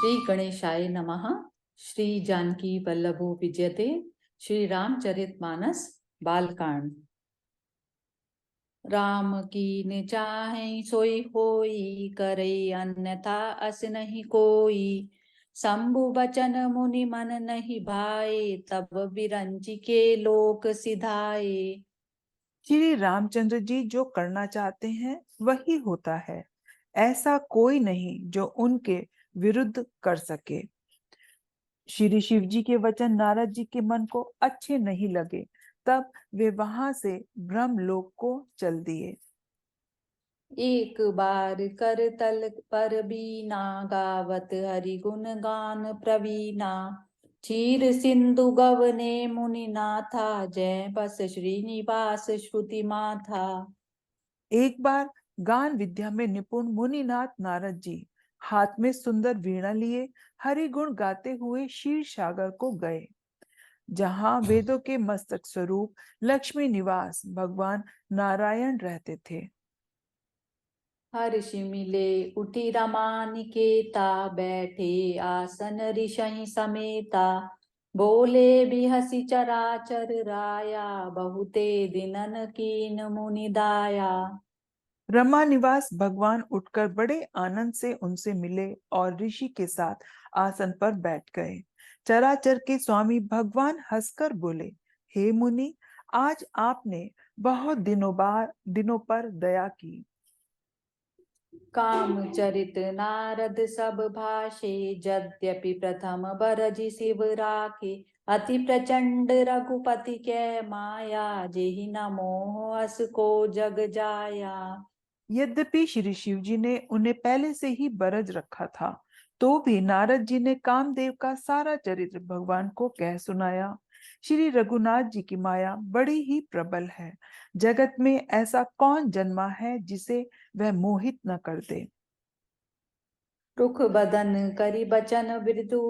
श्री गणेशाय नमः। श्री जानकी वल्लभो विजयते। श्री रामचरितमानस बालकांड। राम कीन चाहे सोई होई, करे अन्यथा अस नहीं कोई। शंभु बचन मुनि मन नहीं भाए, तब बिरंची के लोक सिधाए। श्री रामचंद्र जी जो करना चाहते हैं वही होता है। ऐसा कोई नहीं जो उनके विरुद्ध कर सके। श्री शिव जी के वचन नारद जी के मन को अच्छे नहीं लगे, तब वे वहां से ब्रह्मलोक को चल दिए। एक बार कर तल पर बीना, गावत हरि गुण गान प्रवीणा। क्षीर सिंधु गवने मुनि नाथा, जय बस श्रीनिवास श्रुति माथा। एक बार गान विद्या में निपुण मुनिनाथ नारद जी हाथ में सुंदर वीणा लिए हरि गुण गाते हुए क्षीर सागर को गए, जहां वेदों के मस्तक स्वरूप लक्ष्मी निवास भगवान नारायण रहते थे। हर्षि मिले उठी रमा निकेता, बैठे आसन ऋषि समेता। बोले बिहसी चराचर राया, बहुते दिनन कीन मुनि दाया। रमा निवास भगवान उठकर बड़े आनंद से उनसे मिले और ऋषि के साथ आसन पर बैठ गए। चराचर के स्वामी भगवान हंसकर बोले, हे मुनि, आज आपने बहुत दिनों पर दया की। काम चरित नारद सब भाषे, यद्यपि प्रथम बरजि शिव राखे। अति प्रचंड रघुपति के माया, जेहि न मोह अस को जग जाया। यद्यपि श्री शिव जी ने उन्हें पहले से ही बरज रखा था, तो भी नारद जी ने कामदेव का सारा चरित्र भगवान को कह सुनाया। श्री रघुनाथ जी की माया बड़ी ही प्रबल है। जगत में ऐसा कौन जन्मा है जिसे वह मोहित न कर दे। रुख बदन करि बचन बिरदु,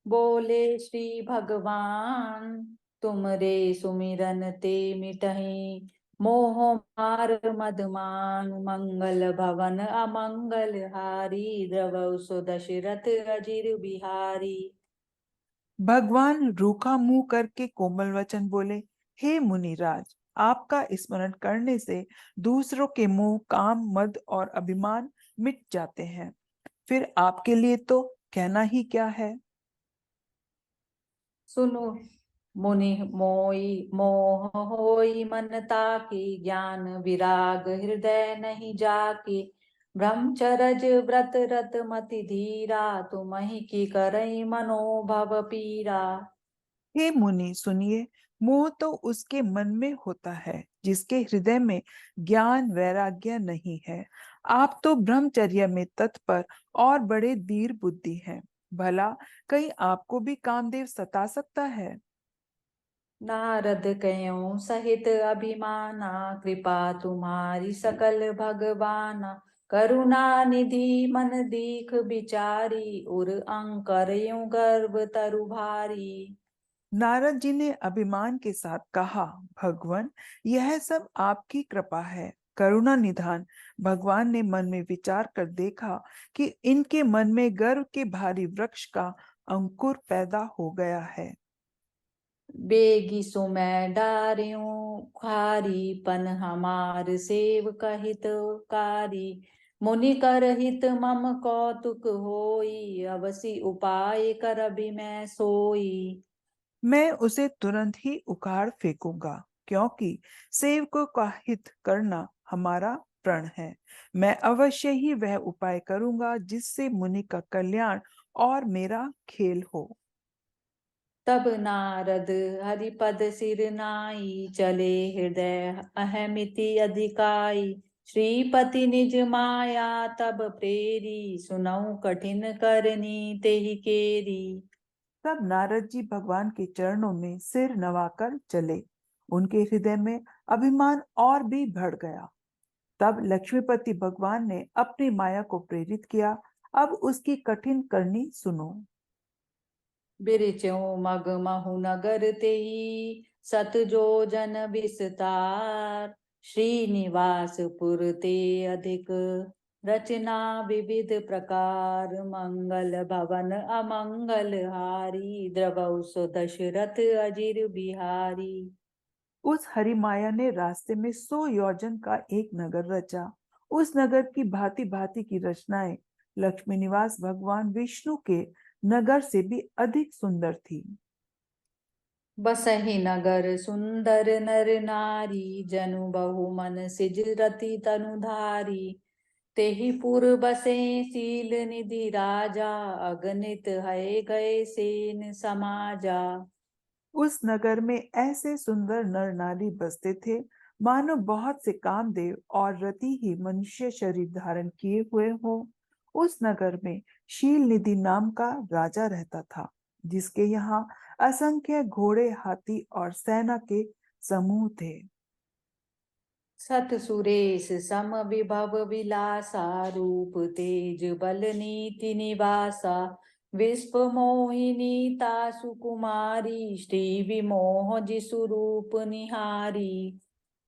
बोले श्री भगवान। तुम रे सुमिरन ते मिटहि, मोह मार मदमान। मंगल भवन अमंगल हारी, द्रवौ सो दशरथ अजिर बिहारी। भगवान रूखा मुंह करके कोमल वचन बोले, हे मुनिराज, आपका स्मरण करने से दूसरों के मोह, काम, मद और अभिमान मिट जाते हैं। फिर आपके लिए तो कहना ही क्या है। सुनो मुनि मोई मोह होई मन ताकी, ज्ञान विराग हृदय नहीं जाकी। ब्रह्मचरज व्रत रत मति धीरा, तुमहि की करई मनोभव पीरा। हे मुनि सुनिए, मोह तो उसके मन में होता है जिसके हृदय में ज्ञान वैराग्य नहीं है। आप तो ब्रह्मचर्य में तत्पर और बड़े धीर बुद्धि हैं। भला कहीं आपको भी कामदेव सता सकता है। नारद कयो सहित अभिमाना, कृपा तुम्हारी सकल भगवाना। करुणा निधि मन दीख बिचारी, उर अंकर यूं गर्भ तरु भारी। नारद जी ने अभिमान के साथ कहा, भगवान, यह सब आपकी कृपा है। करुणा निधान भगवान ने मन में विचार कर देखा कि इनके मन में गर्व के भारी वृक्ष का अंकुर पैदा हो गया है। बेगी सुमै डार्यों खारी, पन हमार सेव कहित कारी। मुनि कर हित मम कौतुक होई, अवसि उपाय कर मैं सोई। मैं उसे तुरंत ही उखाड़ फेंकूंगा, क्योंकि सेवकों का हित करना हमारा प्रण है। मैं अवश्य ही वह उपाय करूंगा जिससे मुनि का कल्याण और मेरा खेल हो। तब नारद हरिपद सिर नाई, चले हृदय अहमिति अधिकाई। श्रीपति निज माया तब प्रेरी, सुनऊ कठिन करनी तेहि केरी। तब नारद जी भगवान के चरणों में सिर नवाकर चले। उनके हृदय में अभिमान और भी बढ़ गया। तब लक्ष्मीपति भगवान ने अपनी माया को प्रेरित किया। अब उसकी कठिन करनी सुनो। बिरचऊ मग महु नगर तेहि, सत जो जन विस्तार। श्रीनिवास पुर ते अधिक रचना विविध प्रकार मंगल भवन अमंगल हारी द्रवौ सो दशरथ अजिर बिहारी। उस हरि माया ने रास्ते में 100 योजन का एक नगर रचा। उस नगर की भांति भांति की रचनाएं लक्ष्मी निवास भगवान विष्णु के नगर से भी अधिक सुंदर थी। बसहि नगर सुंदर नर नारी जनु बहु मन सिज रति तनुधारी। तेहि पुर बसे शील निधि राजा अगणित है गए सेन समाजा। उस नगर में ऐसे सुंदर नर नारी बसते थे मानो बहुत से कामदेव और रति ही मनुष्य शरीर धारण किए हुए हो। उस नगर में शील निधि नाम का राजा रहता था, जिसके यहाँ असंख्य घोड़े हाथी और सेना के समूह थे। सत सुरेश सम विभव विलासा रूप तेज बल नीति निवासा। विश्व मोहिनी तासु कुमारी श्री विमोह जिसु रूप निहारी।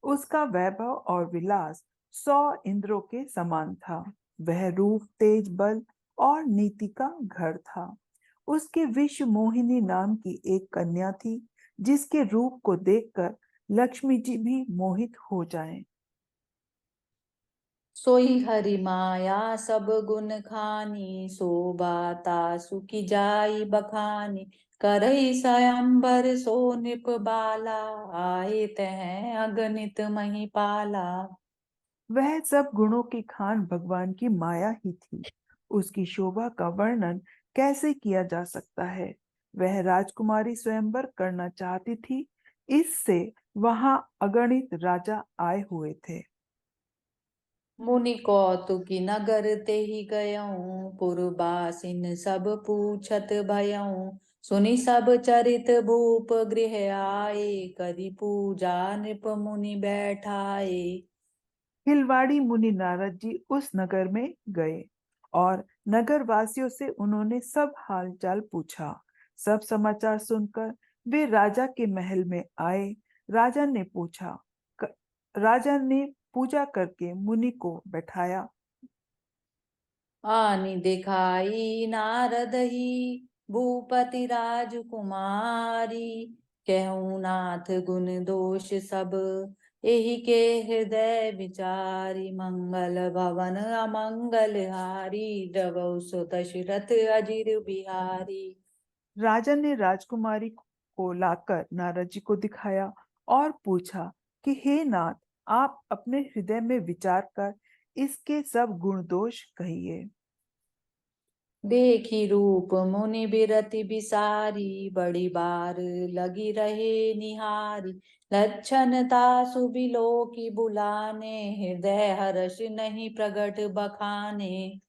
उसका वैभव और विलास 100 इंद्रों के समान था। वह रूप तेज बल और नीति का घर था। उसके विश्व मोहिनी नाम की एक कन्या थी, जिसके रूप को देखकर लक्ष्मी जी भी मोहित हो जाएं। सोई हरि माया सब गुण खानी शोभा तासु की जाई बखानी। करई स्वयंवर सो निप बाला आए तह अगणित महिपाला। वह सब गुणों की खान भगवान की माया ही थी। उसकी शोभा का वर्णन कैसे किया जा सकता है। वह राजकुमारी स्वयंवर करना चाहती थी, इससे वहां अगणित राजा आए हुए थे। मुनि कौतुकी नगर ते ही गयऊं पुरबासिन सब पूछत भयऊं। सुनि सब चरित भूप गृह आए करि पूजा नृप मुनि बैठाए। हिलवाड़ी मुनि नारद जी उस नगर में गए और नगर वासियों से उन्होंने सब हालचाल पूछा। सब समाचार सुनकर वे राजा के महल में आए। राजा ने पूछा राजा ने पूजा करके मुनि को बैठाया। आनि दिखाई नारद ही भूपति राजकुमारी। कहूँ नाथ गुण दोष सब एहि के हृदय विचारी। मंगल भवन अमंगल हारी द्रवौ सो दशरथ अजिर बिहारी। राजा ने राजकुमारी को लाकर नारद जी को दिखाया और पूछा कि हे नाथ, आप अपने हृदय में विचार कर इसके सब गुण दोष कहिए। देखी रूप मुनि बिरति बिसारी बड़ी बार लगी रहे निहारी। लक्षण तासु बिलो की बुलाने हृदय हर्ष नहीं प्रगट बखाने।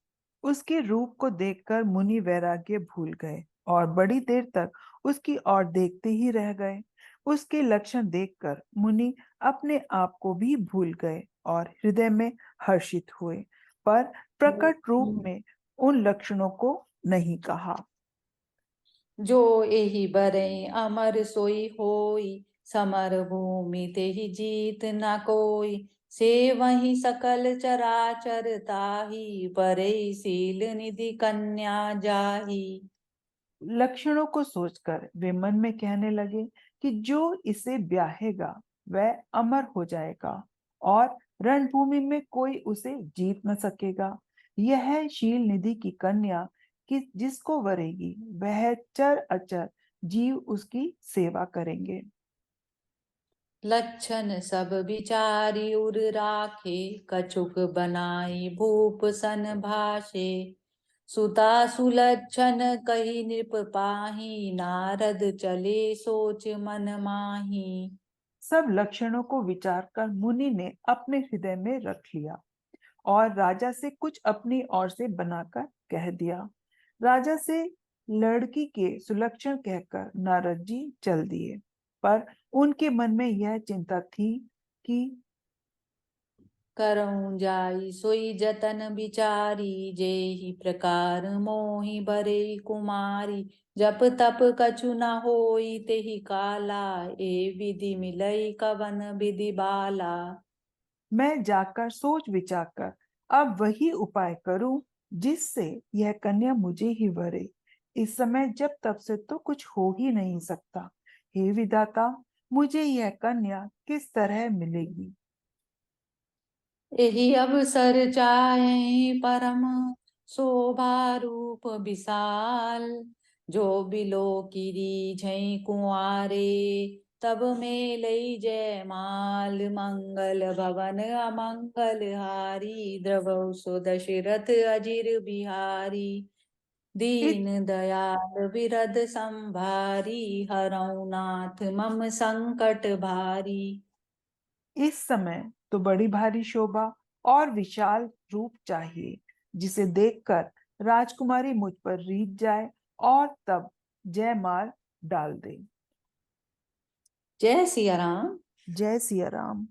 उसके रूप को देखकर मुनि वैराग्य भूल गए और बड़ी देर तक उसकी ओर देखते ही रह गए। उसके लक्षण देखकर मुनि अपने आप को भी भूल गए और हृदय में हर्षित हुए, पर प्रकट रूप में उन लक्षणों को नहीं कहा। जो एहि बरे अमर सोई होई समर भूमि तेहि जीत न कोई। से वही सकल चराचर ताही परे शील निधि कन्या जाही। लक्षणों को सोचकर वे मन में कहने लगे कि जो इसे ब्याहेगा वह अमर हो जाएगा और रणभूमि में कोई उसे जीत न सकेगा। यह है शील निधि की कन्या कि जिसको वरेगी वह चर अचर जीव उसकी सेवा करेंगे। लक्षण सब विचारी उर राखे कछुक बनाई भूप सन भाषे। सुता सुलक्षण कही नृप पाही नारद चले सोच मन माही। सब लक्षणों को विचार कर मुनि ने अपने हृदय में रख लिया और राजा से कुछ अपनी ओर से बनाकर कह दिया। राजा से लड़की के सुलक्षण कहकर नारद जी चल दिए, पर उनके मन में यह चिंता थी कि करऊं जाई सोई जतन बिचारी जेहि प्रकार मोहि बरे कुमारी। जप तप कछु न होई तेहि काला ए विधि मिलई कवन विधि बाला। मैं जाकर सोच विचार कर अब वही उपाय करूं जिससे यह कन्या मुझे ही वरे। इस समय जब तब से तो कुछ हो ही नहीं सकता। हे विधाता, मुझे यह कन्या किस तरह मिलेगी? यही अवसर चाहे परम शोभा रूप विशाल, जो बिलो की रीझै कुंवारे, तब में लई जय माल। मंगल भवन अमंगल हारी, द्रवौ सो दशरथ अजिर बिहारी। इत, दीन दयाल विरद संभारी, हरौ नाथ मम संकट भारी। इस समय तो बड़ी भारी शोभा और विशाल रूप चाहिए, जिसे देखकर राजकुमारी मुझ पर रीझ जाए और तब जयमाल डाल दे। जय सिया राम। जय सिया राम।